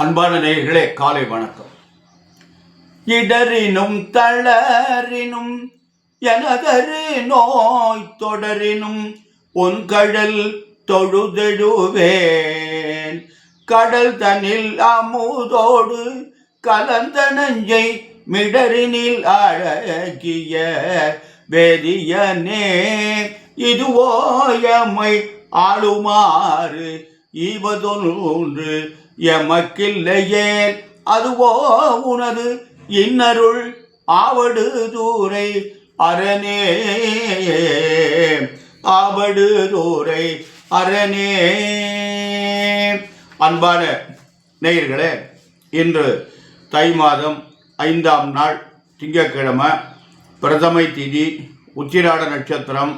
அன்பான நேயர்களே, காலை வணக்கம். இடரினும் தளரினும் எனதரு நோய் தொடரினும் உன் கடல் தொழுதெழுவேன். கடல் தனில் அமுதோடு கலந்த நஞ்சை மிடரினில் அழகிய வேதியனே, இதுவோ எம்மை ஆளுமாறு ஈவதொன்று எமக்கில்லையே, அதுவோ உனது இன்னருள் ஆவடு தூரை அரணே, ஆவடு தூரை அரணே. அன்பான நேயர்களே, இன்று தை மாதம் 5ஆம் நாள் திங்கட்கிழமை, பிரதமை திதி, உத்திராட நட்சத்திரம்.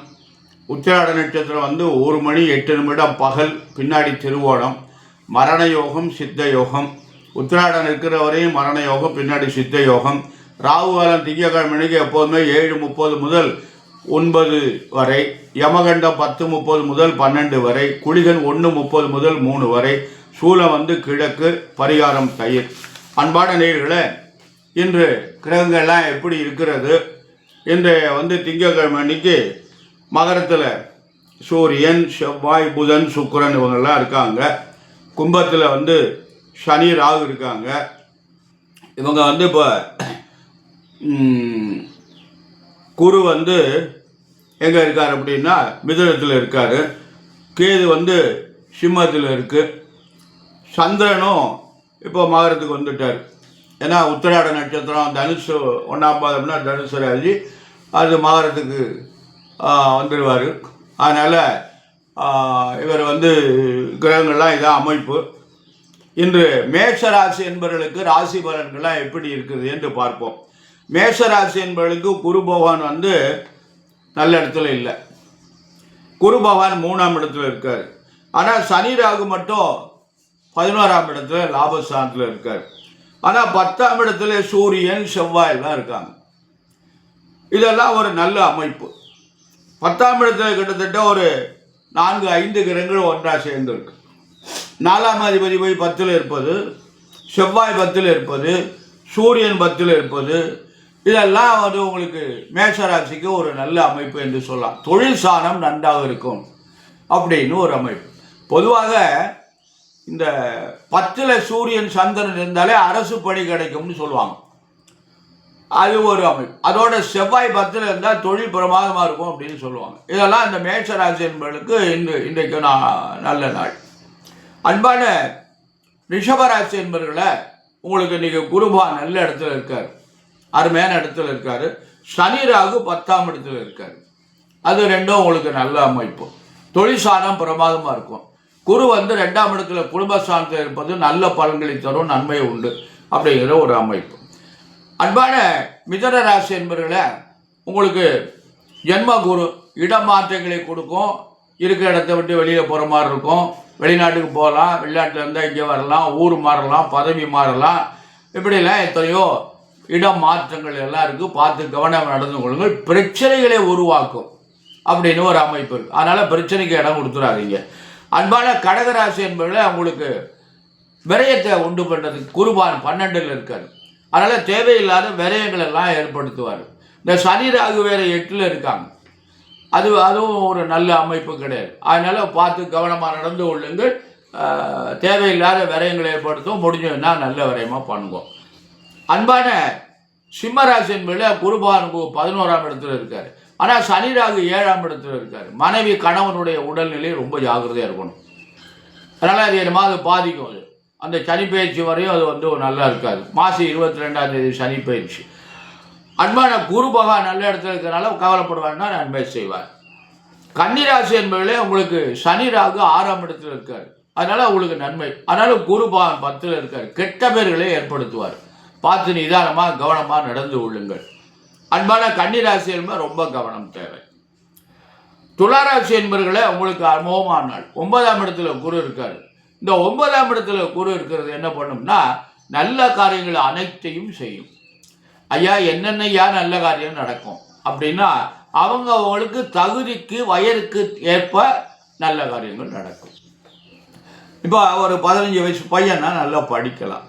உத்திராட நட்சத்திரம் 1 மணி 8 நிமிடம் பகல், பின்னாடி திருவோணம். மரண யோகம், சித்த யோகம். உத்திராடம் இருக்கிற வரையும் மரண யோகம், பின்னாடி சித்த யோகம். ராகு காலம் திங்கட்கிழமைக்கு எப்போதுமே 7:30 முதல் 9 வரை, யமகண்டம் 10:30 முதல் 12 வரை, குளிகன் 1:30 முதல் 3 வரை, சூலம் கிழக்கு, பரிகாரம் தயிர். அன்பான நேயர்களே, இன்று கிரகங்கள்லாம் எப்படி இருக்கிறது? இன்று திங்கட்கிழமை அன்னைக்கு மகரத்தில் சூரியன், செவ்வாய், புதன், சுக்கிரன் இவங்கெல்லாம் இருக்காங்க. கும்பத்தில் சனி, ராகு இருக்காங்க. இவங்க இப்போ குரு எங்கே இருக்கார் அப்படின்னா மிதுனத்தில் இருக்கார். கேது சிம்மத்தில் இருக்கு. சந்திரனும் இப்போ மகரத்துக்கு வந்துட்டார். ஏன்னா உத்திராட நட்சத்திரம் தனுசு 1ஆம் பாதம்னா தனுசு ராசி, அது மகரத்துக்கு வந்துடுவார். அதனால் இவர் கிரகங்கள்லாம் இதான் அமைப்பு. இன்று மேஷராசி என்பவர்களுக்கு ராசி பலன்கள்லாம் எப்படி இருக்குது என்று பார்ப்போம். மேஷராசி என்பவர்களுக்கு குரு பகவான் நல்ல இடத்துல இல்லை. குரு பகவான் 3ஆம் இடத்துல இருக்கார். ஆனால் சனி ராகு மட்டும் 11ஆம் இடத்துல லாபஸ்தானத்தில் இருக்கார். ஆனால் 10ஆம் இடத்துல சூரியன், செவ்வாய் எல்லாம் இருக்காங்க. இதெல்லாம் ஒரு நல்ல அமைப்பு. 10ஆம் இடத்துல கிட்டத்தட்ட ஒரு 4-5 கிரகங்கள் ஒன்றாக சேர்ந்து இருக்கு. 4ஆம் அதிபதி போய் 10ல் இருப்பது, செவ்வாய் 10ல் இருப்பது, சூரியன் 10ல் இருப்பது, இதெல்லாம் உங்களுக்கு மேஷராசிக்கு ஒரு நல்ல அமைப்பு என்று சொல்லலாம். தொழில் சாணம் நன்றாக இருக்கும் அப்படின்னு ஒரு அமைப்பு. பொதுவாக இந்த 10ல் சூரியன், சந்திரன் இருந்தாலே அரசு பணி கிடைக்கும்னு சொல்லுவாங்க. அது ஒரு அமைப்பு. அதோட செவ்வாய் 10ல் இருந்தால் தொழில் பிரமாதமாக இருக்கும் அப்படின்னு சொல்லுவாங்க. இதெல்லாம் இந்த மேஷராசி என்பவர்களுக்கு இன்றைக்கு நல்ல நாள். அன்பான ரிஷபராசி என்பவர்களை, உங்களுக்கு இன்றைக்கி குருபான் நல்ல இடத்துல இருக்கார், அருமையான இடத்துல இருக்கார். சனி ராகு 10ஆம் இடத்துல இருக்கார். அது ரெண்டும் உங்களுக்கு நல்ல அமைப்பு. தொழில் சாணம் பிரமாதமாக இருக்கும். குரு 2ஆம் இடத்துல குடும்பஸ்தானத்தில் இருப்பது நல்ல பலன்களை தரும், நன்மை உண்டு அப்படிங்கிற ஒரு அமைப்பு. அன்பான மிதுன ராசி என்பவர்களை, உங்களுக்கு ஜென்ம குரு இடமாற்றங்களை கொடுக்கும். இருக்கிற இடத்த விட்டு வெளியில் போகிற மாதிரி இருக்கும். வெளிநாட்டுக்கு போகலாம், வெளிநாட்டில் இருந்தால் இங்கே வரலாம், ஊர் மாறலாம், பதவி மாறலாம், இப்படிலாம் எத்தனையோ இடம் மாற்றங்கள் எல்லாம் இருக்குது. பார்த்து கவனம் நடந்து கொள்ளுங்கள். பிரச்சனைகளை உருவாக்கும் அப்படின்னு ஒரு அமைப்பு இருக்குது. அதனால் பிரச்சனைக்கு இடம் கொடுத்துடாதீங்க. அன்பான கடகராசி என்பவர்களை, உங்களுக்கு விரயத்தை உண்டு பண்ணுறதுக்கு குருபான் 12ல் இருக்கார். அதனால் தேவையில்லாத விரயங்கள் எல்லாம் ஏற்படுத்துவார். இந்த சனி ராகு வேறு 8ல் இருக்காங்க. அதுவும் ஒரு நல்ல அமைப்பு கிடையாது. அதனால் பார்த்து கவனமாக நடந்து கொள்ளுங்கள். தேவையில்லாத விரயங்களை ஏற்படுத்தும். முடிஞ்சதுன்னா நல்ல விரயமாக பண்ணுவோம். அன்பான சிம்மராசி என்பதில் குருபான் 11ஆம் இடத்துல இருக்கார். ஆனால் சனி ராகு 7ஆம் இடத்துல இருக்கார். மனைவி கணவனுடைய உடல்நிலை ரொம்ப ஜாக்கிரதையாக இருக்கணும். அதனால் அது என்னமா அது பாதிக்கும். அது அந்த சனி பயிற்சி வரையும் அது நல்லா இருக்காது. மாசி 22ஆம் தேதி சனி பயிற்சி. அன்பான குரு பகவான் நல்ல இடத்துல இருக்கிறனால கவலைப்படுவார்னா நன்மை செய்வார். கன்னிராசி என்பதிலே, உங்களுக்கு சனி ராகு 6ஆம் இடத்துல இருக்கார். அதனால் உங்களுக்கு நன்மை. அதனால குரு பகவான் 10ல் இருக்கார். கெட்ட பேர்களை ஏற்படுத்துவார். பார்த்து நிதானமாக கவனமாக நடந்து கொள்ளுங்கள். அன்பான கன்னிராசி என்பது ரொம்ப கவனம் தேவை. துளாராசி என்பவர்களே, உங்களுக்கு அமோகமான நாள். 9ஆம் இடத்துல குரு இருக்கார். இந்த 9ஆம் இடத்துல குரு இருக்கிறது என்ன பண்ணும்னா, நல்ல காரியங்கள் அனைத்தையும் செய்யும். ஐயா என்னென்னையா நல்ல காரியம் நடக்கும் அப்படின்னா, அவங்களுக்கு தகுதிக்கு வயதுக்கு ஏற்ப நல்ல காரியங்கள் நடக்கும். இப்போ ஒரு 15 வயசு பையனா நல்லா படிக்கலாம்,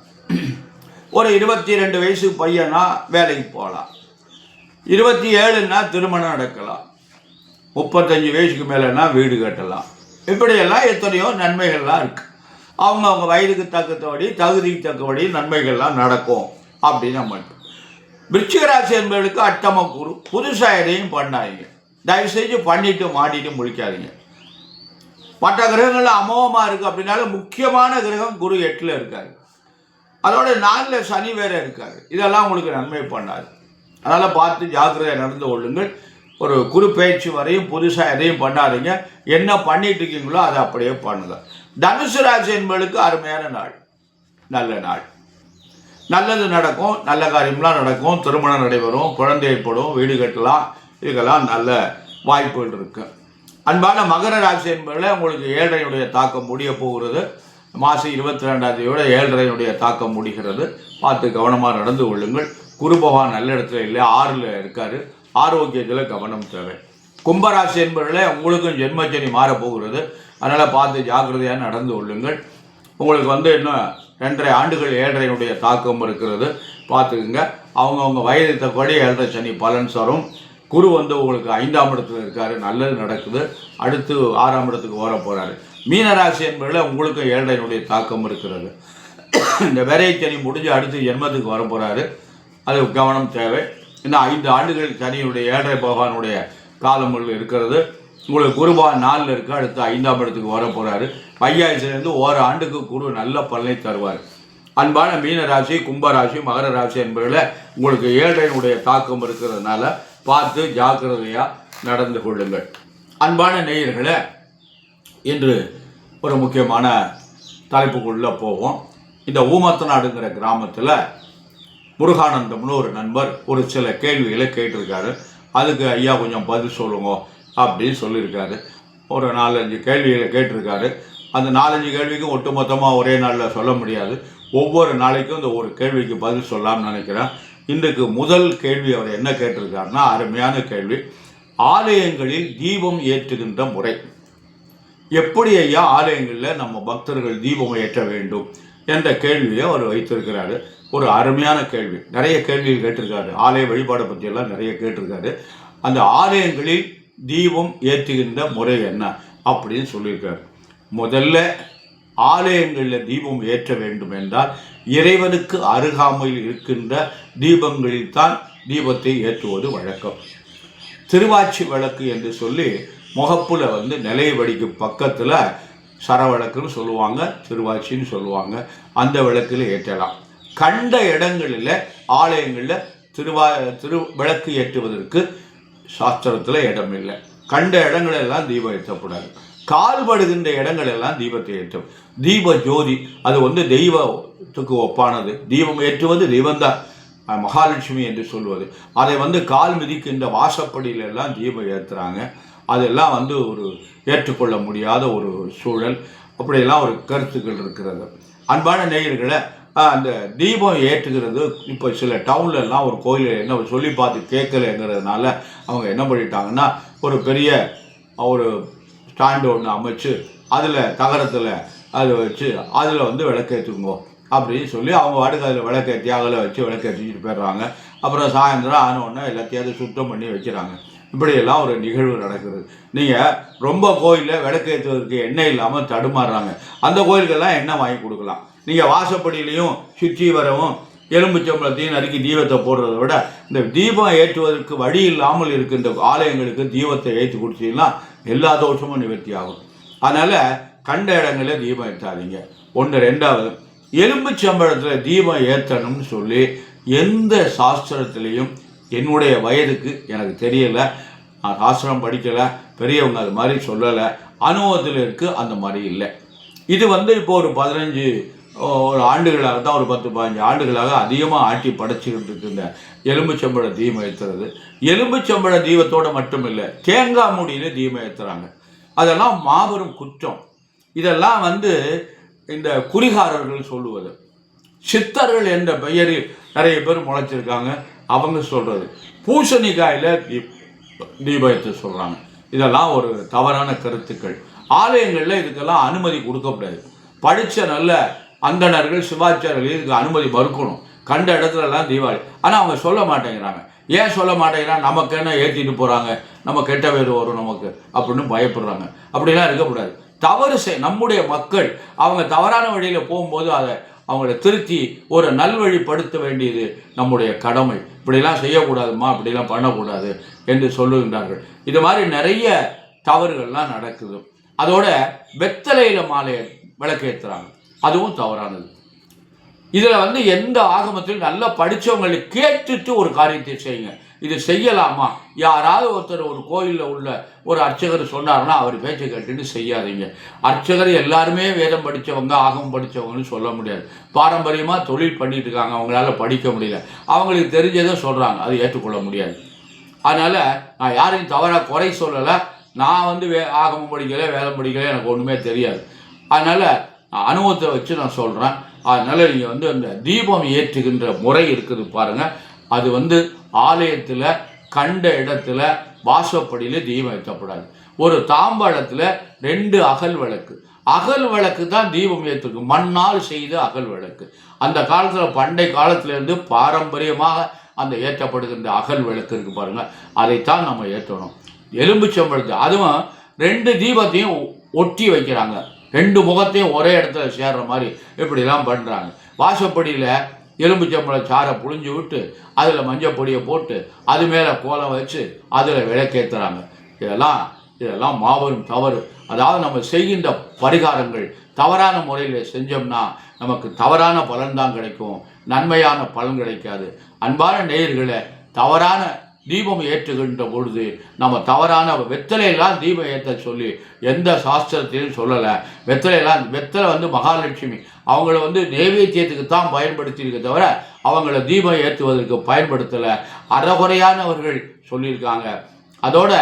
ஒரு 22 வயசு பையனா வேலைக்கு போகலாம், 27ன்னா திருமணம் நடக்கலாம், 35 வயசுக்கு மேலேனா வீடு கட்டலாம். இப்படியெல்லாம் எத்தனையோ நன்மைகள்லாம் இருக்குது. அவங்க வயதுக்கு தக்கபடி தகுதிக்கு தக்கபடி நன்மைகள்லாம் நடக்கும் அப்படின்னு நம்ம. விருச்சிக ராசி என்பவர்களுக்கு அட்டம குரு, புதுசாக எதையும் பண்ணாதீங்க, தயவுசெய்து பண்ணிட்டு மாட்டிட்டு முடிக்காதீங்க. மற்ற கிரகங்கள்ல அமோகமாக இருக்குது அப்படின்னாலும் முக்கியமான கிரகம் குரு 8ல் இருக்காரு, அதோட 4ல் சனி வேற இருக்காரு. இதெல்லாம் உங்களுக்கு நன்மை பண்ணாது. அதனால் பார்த்து ஜாக்கிரதையாக நடந்து கொள்ளுங்கள். ஒரு குரு பயிற்சி வரையும் புதுசாக எதையும் பண்ணாதீங்க, என்ன பண்ணிட்டு இருக்கீங்களோ அதை அப்படியே பண்ணுங்க. தனுசு ராசி என்பவர்களுக்கு அருமையான நாள், நல்ல நாள், நல்லது நடக்கும், நல்ல காரியம்லாம் நடக்கும், திருமணம் நடைபெறும், குழந்தை ஏற்படும், வீடு கட்டலாம், இதுக்கெல்லாம் நல்ல வாய்ப்புகள் இருக்கு. அன்பான மகர ராசி என்பதில் உங்களுக்கு 7னுடைய தாக்கம் முடிய போகிறது. மாதம் 22ஆம் தேதியோட 7னுடைய தாக்கம் முடிகிறது. பார்த்து கவனமாக நடந்து கொள்ளுங்கள். குரு பகவான் நல்ல இடத்துல இல்லை, 6ல் இருக்காரு, ஆரோக்கியத்தில் கவனம் தேவை. கும்பராசி என்பதில் உங்களுக்கும் ஜென்மச்சனி மாறப்போகிறது, அதனால் பார்த்து ஜாக்கிரதையாக நடந்து கொள்ளுங்கள். உங்களுக்கு இன்னும் 2.5 ஆண்டுகள் 7னுடைய தாக்கம் இருக்கிறது, பார்த்துக்குங்க. அவங்கவுங்க வயது தக்கபடி 7 சனி பலன் தரும். குரு உங்களுக்கு 5ஆம் இடத்துல இருக்காரு, நல்லது நடக்குது. அடுத்து 6ஆம் இடத்துக்கு வர போகிறாரு. மீனராசி என்பதில் உங்களுக்கு 7னுடைய தாக்கம் இருக்கிறது. இந்த விரைச்சனி முடிஞ்சு அடுத்து ஜென்மத்துக்கு வர போகிறாரு, அது கவனம் தேவை. இன்னும் 5 ஆண்டுகள் சனியுடைய 7 பகவானுடைய காலங்கள் இருக்கிறது. உங்களுக்கு குருபான் 4ல் இருக்கு, அடுத்து 5ஆம் இடத்துக்கு வர போகிறாரு. பையாயிரத்துலேருந்து 1 ஆண்டுக்கு குரு நல்ல பலனை தருவார். அன்பான மீனராசி, கும்பராசி, மகர ராசி என்பதில் உங்களுக்கு 7னுடைய தாக்கம் இருக்கிறதுனால பார்த்து ஜாக்கிரதையாக நடந்து கொள்ளுங்கள். அன்பான நேயர்களே, இன்று ஒரு முக்கியமான தலைப்புக்குள்ளே போவோம். இந்த ஊமத்தநாடுங்கிற கிராமத்தில் முருகானந்தம்னு ஒரு நண்பர் ஒரு சில கேள்விகளை கேட்டிருக்காரு. அதுக்கு ஐயா கொஞ்சம் பதில் சொல்லுங்க அப்படின்னு சொல்லியிருக்காரு. ஒரு 4-5 கேள்விகளை கேட்டிருக்காரு. அந்த 4-5 கேள்விக்கும் ஒட்டுமொத்தமாக ஒரே நாளில் சொல்ல முடியாது. ஒவ்வொரு நாளைக்கும் இந்த ஒரு கேள்விக்கு பதில் சொல்லலாம்னு நினைக்கிறேன். இன்றைக்கு முதல் கேள்வி அவர் என்ன கேட்டிருக்காருன்னா, அருமையான கேள்வி. ஆலயங்களில் தீபம் ஏற்றுகின்ற முறை எப்படி ஐயா, ஆலயங்களில் நம்ம பக்தர்கள் தீபம் ஏற்ற வேண்டும் என்ற கேள்வியை அவர் வைத்திருக்கிறாரு. ஒரு அருமையான கேள்வி. நிறைய கேள்விகள் கேட்டிருக்காரு, ஆலய வழிபாடை பற்றியெல்லாம் நிறைய கேட்டிருக்காரு. அந்த ஆலயங்களில் தீபம் ஏற்றுகின்ற முறை என்ன அப்படின்னு சொல்லியிருக்காரு. முதல்ல ஆலயங்களில் தீபம் ஏற்ற வேண்டும் என்றால் இறைவனுக்கு அருகாமையில் இருக்கின்ற தீபங்களில் தான் தீபத்தை ஏற்றுவது வழக்கம். திருவாச்சி விளக்கு என்று சொல்லி முகப்புல நிலைய வடிக்கு பக்கத்தில் சரவிளக்குன்னு சொல்லுவாங்க, திருவாச்சின்னு சொல்லுவாங்க, அந்த விளக்கில் ஏற்றலாம். கண்ட இடங்களில் ஆலயங்களில் விளக்கு ஏற்றுவதற்கு சாஸ்திரத்தில் இடம் இல்லை. கண்ட இடங்களெல்லாம் தீபம் ஏற்றக்கூடாது. கால்படுகின்ற இடங்கள் எல்லாம் தீபத்தை ஏற்றும். தீப ஜோதி அது தெய்வத்துக்கு ஒப்பானது. தீபம் ஏற்றுவது தெய்வந்தான், மகாலட்சுமி என்று சொல்வது. அதை கால் மிதிக்கின்ற வாசப்படியிலெல்லாம் தீபம் ஏற்றுறாங்க. அதெல்லாம் ஒரு ஏற்றுக்கொள்ள முடியாத ஒரு சூழல். அப்படியெல்லாம் ஒரு கருத்துக்கள் இருக்கிறது. அன்பான நேயர்களை, அந்த தீபம் ஏற்றுகிறது இப்போ சில டவுன்லலாம் ஒரு கோயிலில் என்ன சொல்லி பார்த்து கேட்கலைங்கிறதுனால அவங்க என்ன பண்ணிட்டாங்கன்னா, ஒரு பெரிய ஒரு ஸ்டாண்டு ஒன்று அமைச்சு அதில் தகரத்தில் அதை வச்சு அதில் விளக்கேற்றுங்கோ அப்படின்னு சொல்லி அவங்க வாட்டுக்கு அதில் விளக்கேற்றி அகல வச்சு விளக்கேற்றிட்டு போயிடுறாங்க. அப்புறம் சாயந்தரம் ஆனோடனே எல்லாத்தையும் சுத்தம் பண்ணி வச்சுறாங்க. இப்படியெல்லாம் ஒரு நிகழ்வு நடக்குது. நீங்கள் ரொம்ப கோயிலில் விளக்கேற்றுவதற்கு எண்ணெய் இல்லாமல் தடுமாறுறாங்க. அந்த கோயிலுக்கெல்லாம் எண்ணெய் வாங்கி கொடுக்கலாம். நீங்கள் வாசப்படியிலையும் சுற்றி வரவும் எலும்புச்சம்பளத்தையும் நறுக்கி தீபத்தை போடுறதை விட இந்த தீபம் ஏற்றுவதற்கு வழி இல்லாமல் இருக்கின்ற ஆலயங்களுக்கு தீபத்தை ஏற்றி கொடுத்தீங்கன்னா எல்லா தோஷமும் நிவர்த்தி ஆகும். அதனால் கண்ட இடங்களில் தீபம் ஏற்றாதீங்க. 1. 2வது, எலும்புச்சம்பளத்தில் தீபம் ஏற்றணும்னு சொல்லி எந்த சாஸ்திரத்திலையும் என்னுடைய வயதுக்கு எனக்கு தெரியலை, நான் சாஸ்திரம் படிக்கலை, பெரியவங்க அது மாதிரி சொல்லலை, அனுபவத்தில் இருக்குது, அந்த மாதிரி இல்லை. இது இப்போ ஒரு 15 ஆண்டுகளாக தான், ஒரு 10-15 ஆண்டுகளாக அதிகமாக ஆட்டி படைச்சிக்கிட்டு இருக்கு இந்த எலும்புச்சம்பழ தீபம் ஏற்றுறது. எலும்புச்சம்பழ தீபத்தோடு மட்டும் இல்லை, தேங்காய் மூடியில் தீபம் ஏற்றுறாங்க. அதெல்லாம் மாபெரும் குற்றம். இதெல்லாம் இந்த குறிகாரர்கள் சொல்லுவது. சித்தர்கள் என்ற பெயரில் நிறைய பேர் முளைச்சிருக்காங்க. அவங்க சொல்கிறது பூசணிக்காயில் தீபம் ஏற்ற சொல்கிறாங்க. இதெல்லாம் ஒரு தவறான கருத்துக்கள். ஆலயங்களில் இதுக்கெல்லாம் அனுமதி கொடுக்கக்கூடாது. படித்த நல்ல அந்தணர்கள் சிவாச்சாரியர்கள் இதுக்கு அனுமதி மறுக்கணும். கண்ட இடத்துலலாம் தீபாவளி. ஆனால் அவங்க சொல்ல மாட்டேங்கிறாங்க. ஏன் சொல்ல மாட்டேங்கிறாங்க? நமக்கு என்ன ஏற்றிட்டு போகிறாங்க, நம்ம கெட்ட பேர் வரும் நமக்கு அப்படின்னு பயப்படுறாங்க. அப்படிலாம் இருக்கக்கூடாது. தவறு நம்முடைய மக்கள் அவங்க தவறான வழியில் போகும்போது அதை அவங்கள திருத்தி ஒரு நல்வழிப்படுத்த வேண்டியது நம்முடைய கடமை. இப்படிலாம் செய்யக்கூடாதுமா, இப்படிலாம் பண்ணக்கூடாது என்று சொல்லுகின்றார்கள். இது மாதிரி நிறைய தவறுகள்லாம் நடக்குது. அதோட வெத்தலையில் மாலையை விளக்கேற்றுறாங்க, அதுவும் தவறானது. இதில் எந்த ஆகமத்தில் நல்லா படித்தவங்களை கேட்டுட்டு ஒரு காரியத்தை செய்யுங்க. இது செய்யலாமா? யாராவது ஒருத்தர் ஒரு கோயிலில் உள்ள ஒரு அர்ச்சகர் சொன்னார்னா அவர் பேச்சை கேட்டுட்டு செய்யாதீங்க. அர்ச்சகர் எல்லாருமே வேதம் படித்தவங்க ஆகமம் படித்தவங்கன்னு சொல்ல முடியாது. பாரம்பரியமாக தொழில் பண்ணிட்டு இருக்காங்க, அவங்களால படிக்க முடியல, அவங்களுக்கு தெரிஞ்சதை சொல்கிறாங்க, அது ஏற்றுக்கொள்ள முடியாது. அதனால் நான் யாரையும் தவறாக குறை சொல்லலை. நான் ஆகமம் படிக்கலை, வேதம் படிக்கலை, எனக்கு ஒன்றுமே தெரியாது. அதனால் அனுபவத்தை வச்சு நான் சொல்கிறேன். அதனால் நீங்கள் அந்த தீபம் ஏற்றுகின்ற முறை இருக்குது பாருங்கள், அது ஆலயத்தில் கண்ட இடத்துல வாசப்படியில் தீபம் ஏற்றப்படாது. ஒரு தாம்பாளத்தில் 2 அகல் விளக்கு, அகல் விளக்கு தான் தீபம் ஏற்றுக்கும். மண்ணால் செய்த அகல் விளக்கு. அந்த காலத்தில் பண்டை காலத்திலேருந்து பாரம்பரியமாக அந்த ஏற்றப்படுகின்ற அகல் விளக்கு இருக்குது பாருங்கள், அதைத்தான் நம்ம ஏற்றணும். எலும்புச்சம்பழத்து அதுவும் 2 தீபத்தையும் ஒட்டி வைக்கிறாங்க, 2 முகத்தையும் ஒரே இடத்துல சேர்ற மாதிரி இப்படிலாம் பண்ணுறாங்க. வாசப்படியில் எலும்புச்சம்பழ சாரை புழிஞ்சு விட்டு அதில் மஞ்சள் பொடியை போட்டு அது மேலே கோலம் வச்சு அதில் விளக்கேற்றுறாங்க. இதெல்லாம் மாபெரும் தவறு. அதாவது நம்ம செய்கின்ற பரிகாரங்கள் தவறான முறையில் செஞ்சோம்னா நமக்கு தவறான பலன் தான் கிடைக்கும், நன்மையான பலன் கிடைக்காது. அன்பான நேயர்களே, தவறான தீபம் ஏற்றுகின்ற பொழுது நம்ம தவறான வெத்தலையெல்லாம் தீபம் ஏற்ற சொல்லி எந்த சாஸ்திரத்திலையும் சொல்லலை. வெத்தலை மகாலட்சுமி அவங்கள நைவேத்தியத்துக்கு தான் பயன்படுத்தியிருக்க தவிர அவங்கள தீபம் ஏற்றுவதற்கு பயன்படுத்தலை. அறகுறையானவர்கள் சொல்லியிருக்காங்க. அதோட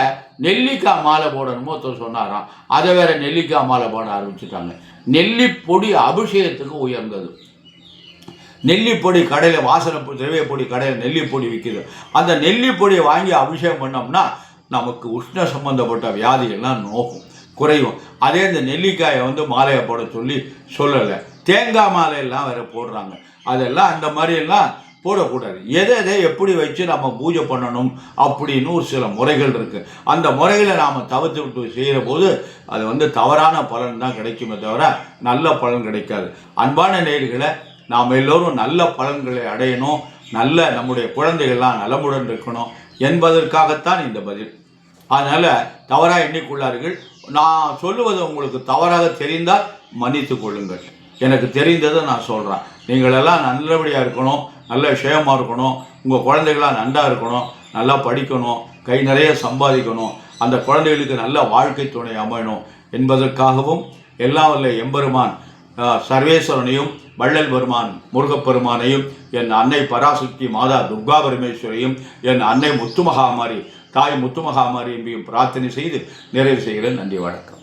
நெல்லிக்காய் மாலை போடணுமோ ஒருத்தர் சொன்னாராம், அதை வேற நெல்லிக்காய் மாலை போட ஆரம்பிச்சுட்டாங்க. நெல்லிப்பொடி அபிஷேகத்துக்கு உயர்ந்தது. நெல்லிப்பொடி கடையில் வாசனை திரவியப்பொடி கடையில் நெல்லிப்பொடி விற்கிது. அந்த நெல்லிப்பொடியை வாங்கி அபிஷேகம் பண்ணோம்னா நமக்கு உஷ்ண சம்பந்தப்பட்ட வியாதிகள்லாம் நோக்கும், குறையும். அதே இந்த நெல்லிக்காயை மாலையை போட சொல்லலை. தேங்காய் மாலையெல்லாம் வேற போடுறாங்க. அதெல்லாம் அந்த மாதிரியெல்லாம் போடக்கூடாது. எதை எப்படி வச்சு நம்ம பூஜை பண்ணணும் அப்படின்னு ஒரு சில முறைகள் இருக்குது. அந்த முறைகளை நாம் தவிர்த்து விட்டு செய்கிற போது அது தவறான பலன் தான் கிடைக்குமே தவிர நல்ல பலன் கிடைக்காது. அன்பான நேயர்களே, நாம் எல்லோரும் நல்ல பலன்களை அடையணும், நம்முடைய குழந்தைகள்லாம் நலமுடன் இருக்கணும் என்பதற்காகத்தான் இந்த பதில். அதனால் தவறாக எண்ணிக்கொள்ளார்கள். நான் சொல்லுவது உங்களுக்கு தவறாக தெரிந்தால் மன்னித்து கொள்ளுங்கள். எனக்கு தெரிந்ததை நான் சொல்கிறேன். நீங்களெல்லாம் நல்லபடியாக இருக்கணும், நல்ல விஷயமாக இருக்கணும், உங்கள் குழந்தைகளாக நன்றாக இருக்கணும், நல்லா படிக்கணும், கை நிறைய சம்பாதிக்கணும், அந்த குழந்தைகளுக்கு நல்ல வாழ்க்கை துணை அமையணும் என்பதற்காகவும் எல்லாம் வல்ல எம்பெருமான் சர்வேஸ்வரனையும் வள்ளல் பெருமான் முருகப்பெருமானையும் என் அன்னை பராசக்தி மாதா துர்கா பரமேஸ்வரையும் என் அன்னை முத்துமகாமாரி தாய் முத்துமகாமாரி என்பையும் பிரார்த்தனை செய்து நிறைவு செய்கிறேன். நன்றி, வணக்கம்.